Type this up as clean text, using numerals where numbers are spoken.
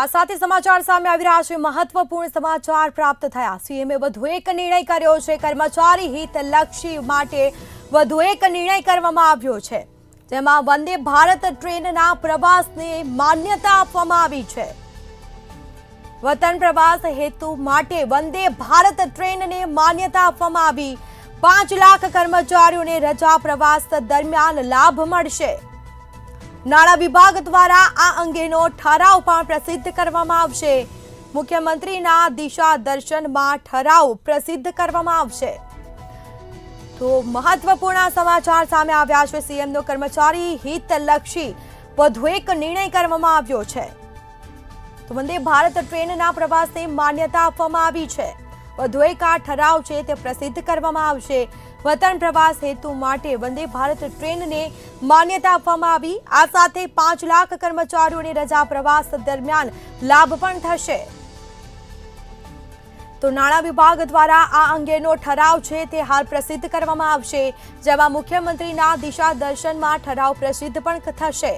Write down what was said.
આ સાથે સમાચાર સામે આવી રહ્યા છે। મહત્વપૂર્ણ સમાચાર પ્રાપ્ત થયા। સીએમએ વધુ એક નિર્ણય કર્યો છે। કર્મચારી હિતલક્ષી માટે વધુ એક નિર્ણય કરવામાં આવ્યો છે, જેમાં વંદે ભારત ટ્રેનના પ્રવાસને માન્યતા આપવામાં આવી છે। વતન પ્રવાસ હેતુ માટે વંદે ભારત ટ્રેનને માન્યતા આપવામાં આવી। 5 લાખ કર્મચારીઓને રજા પ્રવાસ દરમિયાન લાભ મળશે। નાણાં વિભાગ દ્વારા આ અંગેનો ઠરાવ પણ પ્રસિદ્ધ કરવામાં આવશે। મુખ્યમંત્રીના દિશા દર્શનમાં ઠરાવ પ્રસિદ્ધ કરવામાં આવશે। તો મહત્વપૂર્ણ સમાચાર સામે આવ્યા છે। સીએમનો કર્મચારી હિતલક્ષી વધુ એક નિર્ણય કરવામાં આવ્યો છે। તો વંદે ભારત ટ્રેનના પ્રવાસને માન્યતા આપવામાં આવી છે। વધુ એક આ ઠરાવ છે તે પ્રસિદ્ધ કરવામાં આવશે। વતન પ્રવાસ હેતુ માટે વંદે ભારત ટ્રેનને માન્યતા આપવામાં આવી। આ સાથે 5 લાખ કર્મચારીઓને રજા પ્રવાસ દરમિયાન લાભ પણ થશે। તો નાણાં વિભાગ દ્વારા આ અંગેનો ઠરાવ છે તે હાલ પ્રસિદ્ધ કરવામાં આવશે, જેમાં મુખ્યમંત્રીના દિશા દર્શનમાં ઠરાવ પ્રસિદ્ધ પણ થશે।